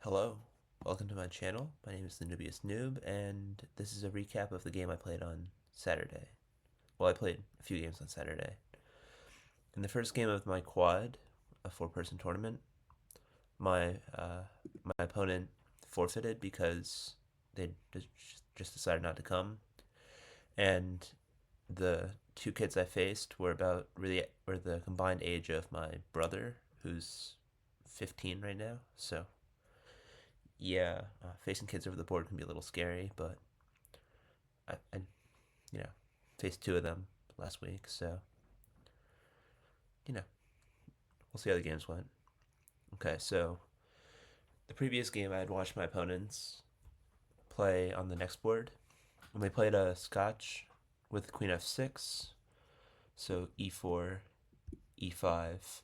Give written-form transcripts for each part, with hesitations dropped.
Hello, welcome to my channel. My name is the Nubius Noob, and this is a recap of the game I played on Saturday. Well, I played a few games on Saturday. In the first game of my quad, a four-person tournament, my my opponent forfeited because they just decided not to come, and the two kids I faced were the combined age of my brother, who's 15 right now. So yeah, facing kids over the board can be a little scary, but I you know, faced two of them last week, so you know, we'll see how the games went. Okay, so the previous game I had watched my opponents play on the next board, and they played a Scotch with Queen F6, so E4, E5,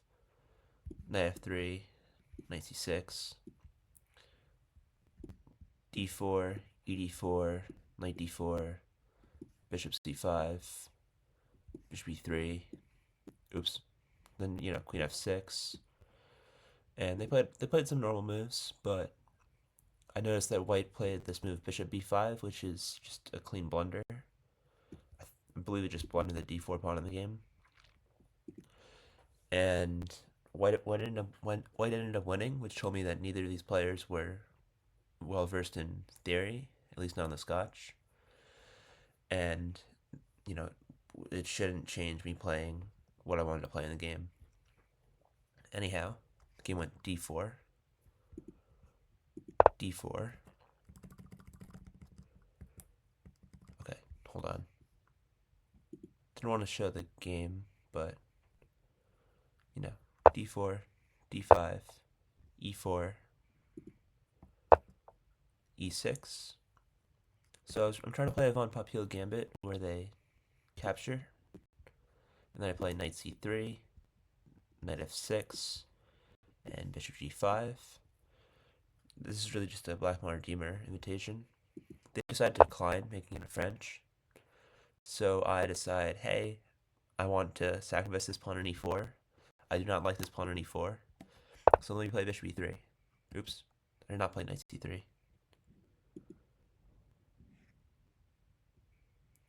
Knight F3, Knight C6, D4, ED4, Knight D4, Bishop C5, Bishop E3. Oops. Then Queen F6, and they played some normal moves, but I noticed that White played this move Bishop B5, which is just a clean blunder. I believe it just blundered the D4 pawn in the game, and White ended up winning, which told me that neither of these players were well versed in theory, at least not on the Scotch, and you know it shouldn't change me playing what I wanted to play in the game. Anyhow, the game went D4, D4. Okay, hold on. Didn't want to show the game, but you know, D4, D5, E4, E6. So I'm trying to play a Von Papillon Gambit where they capture, and then I play Knight C3, Knight F6, and Bishop G5. This is really just a Black Redeemer invitation. They decide to decline, making it a French. So I decide, hey, I want to sacrifice this pawn on E4. I do not like this pawn on E4. So let me play Bishop E3. Oops, I did not play Knight C3.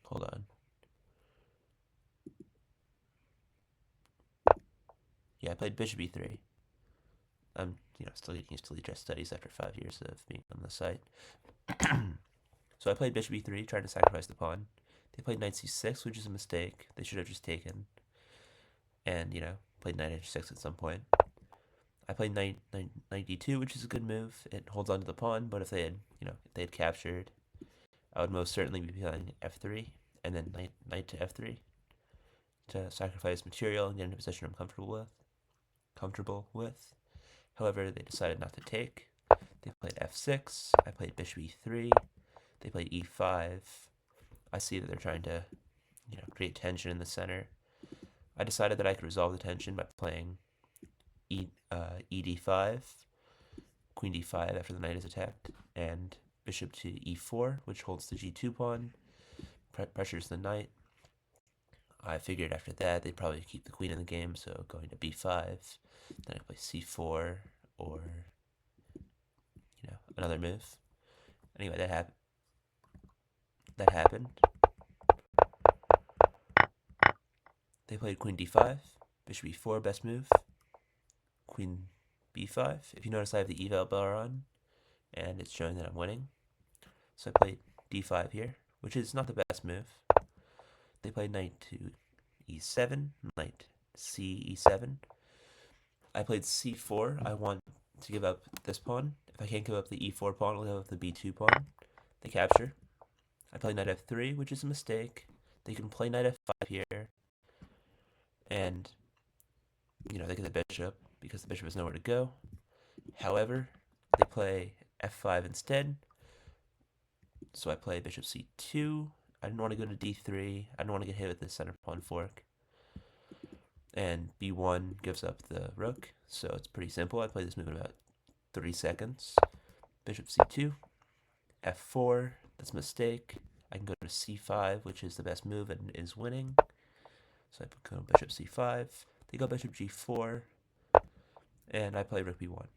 Hold on. Yeah, I played Bishop E3. I'm still getting used to Lichess studies after 5 years of being on the site. So I played Bishop E3, trying to sacrifice the pawn. They played Knight C6, which is a mistake. They should have just taken. And played Knight H6 at some point. I played Knight D2, which is a good move. It holds on to the pawn, but if they had captured, I would most certainly be playing F3 and then Knight to F3 to sacrifice material and get into a position I'm comfortable with. However, they decided not to take. They played F6. I played Bishop E3. They played E5. I see that they're trying to, create tension in the center. I decided that I could resolve the tension by playing ED5, Queen D5 after the knight is attacked, and Bishop to E4, which holds the G2 pawn, pressures the knight. I figured after that they'd probably keep the queen in the game, so going to B5, then I play C4 or another move. Anyway, that happened. They played Queen D5, Bishop E4, best move. Queen B5. If you notice, I have the eval bar on, and it's showing that I'm winning. So I played D5 here, which is not the best move. They played Knight to E7, Knight C E7. I played C4. I want to give up this pawn. If I can't give up the E4 pawn, I'll give up the B2 pawn. They capture. I play Knight F3, which is a mistake. They can play Knight F5 here, and they get the bishop because the bishop has nowhere to go. However, they play F5 instead, so I play Bishop C2. I didn't want to go to D3. I didn't want to get hit with the center pawn fork. And B1 gives up the rook, so it's pretty simple. I play this move in about 3 seconds. Bishop C2, F4, that's a mistake. I can go to C5, which is the best move and is winning. So I go Bishop C5. They go Bishop G4, and I play Rook B1.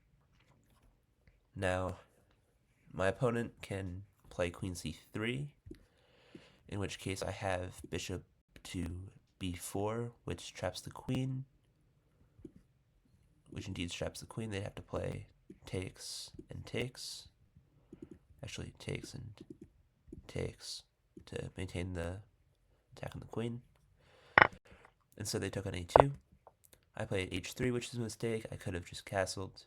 Now, my opponent can play queen c3, in which case I have bishop to b4, which traps the queen, which indeed traps the queen. They'd have to play takes and takes. Actually, takes and takes to maintain the attack on the queen. And so they took on a2. I played h3, which is a mistake. I could have just castled.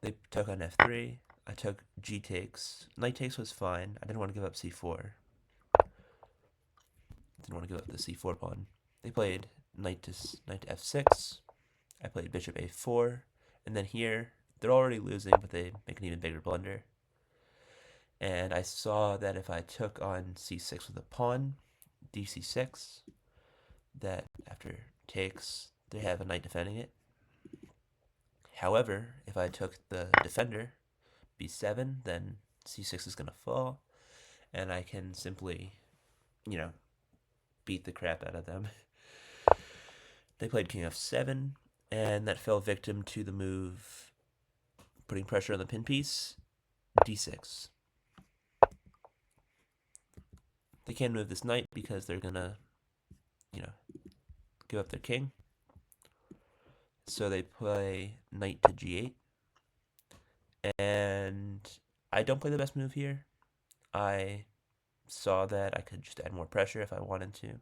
They took on f3. I took g takes. Knight takes was fine. I didn't want to give up c4. Didn't want to give up the c4 pawn. They played knight to f6. I played bishop a4. And then here, they're already losing, but they make an even bigger blunder. And I saw that if I took on c6 with a pawn, dc6, that after takes, they have a knight defending it. However, if I took the defender, b7, then c6 is going to fall, and I can simply, beat the crap out of them. They played king f7, and that fell victim to the move putting pressure on the pin piece, d6. They can't move this knight because they're going to, give up their king. So they play knight to g8. And I don't play the best move here. I saw that I could just add more pressure if I wanted to.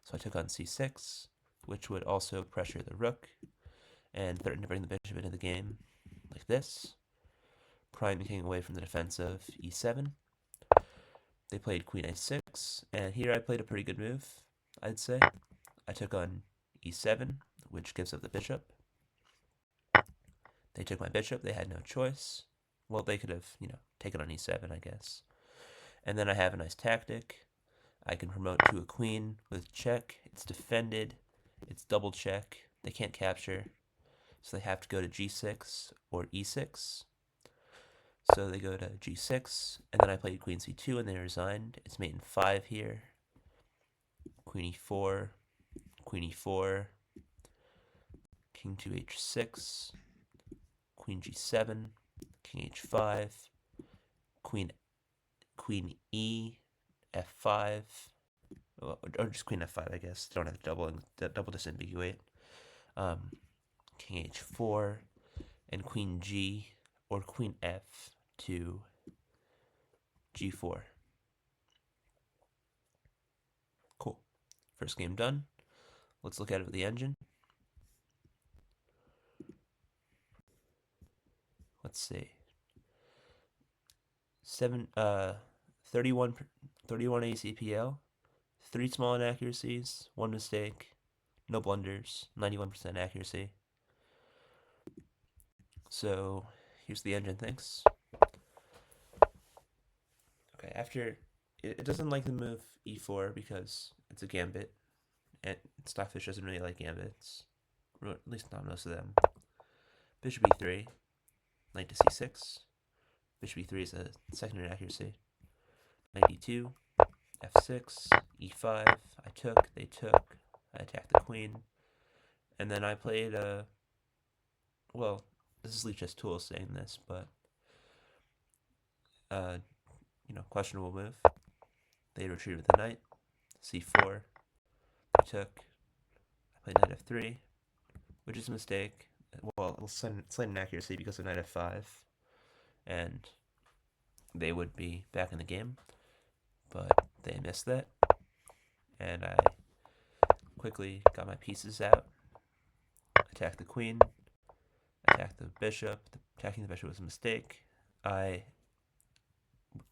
So I took on c6, which would also pressure the rook and threaten to bring the bishop into the game like this, prying the king away from the defense of e7. They played queen a6, and here I played a pretty good move, I'd say. I took on e7, which gives up the bishop. They took my bishop. They had no choice. Well, they could have, taken on e7, I guess. And then I have a nice tactic. I can promote to a queen with check. It's defended. It's double check. They can't capture. So they have to go to g6 or e6. So they go to g6, and then I played queen c2, and they resigned. It's mate in 5 here. Queen e4, queen e4, king to h6, queen g7, king h5, queen e, f5, or just queen f5, I guess. Don't have double disambiguate. King h4, and queen g, or queen f to g4. Cool. First game done. Let's look at it with the engine. Let's see. 31 ACPL, 3 small inaccuracies, 1 mistake, no blunders, 91% accuracy. So here's the engine, thanks. Okay, after, it doesn't like the move e4 because it's a gambit, and Stockfish doesn't really like gambits, or at least not most of them. Bishop e3, knight to c6, bishop e3 is a second inaccuracy, knight e2, f6, e5, I took, they took, I attacked the queen, and then I played well, this is Lichess Tools saying this, but, questionable move. They retreated with the knight, c4, I took, I played knight f3, which is a mistake. Well, it's slight inaccuracy because of knight f5, and they would be back in the game, but they missed that, and I quickly got my pieces out, attacked the queen, attacked the bishop. Attacking the bishop was a mistake. I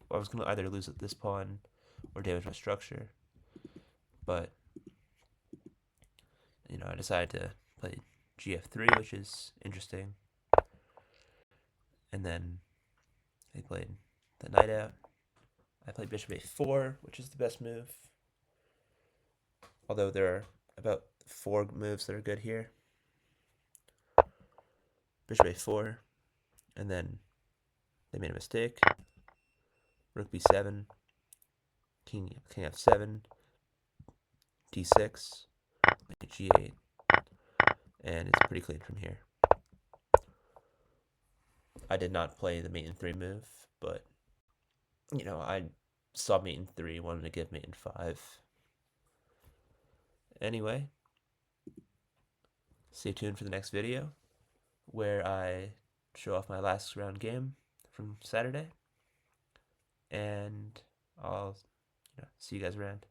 was going to either lose this pawn or damage my structure, but, I decided to play gf3, which is interesting, and then they played the knight out. I played bishop a4, which is the best move, although there are about 4 moves that are good here. Bishop a4, and then they made a mistake. Rook b7, king f7, d6, g8, and it's pretty clean from here. I did not play the mate in 3 move, but, I saw mate in 3, wanted to give mate in 5. Anyway, stay tuned for the next video, where I show off my last round game from Saturday, and I'll see you guys around.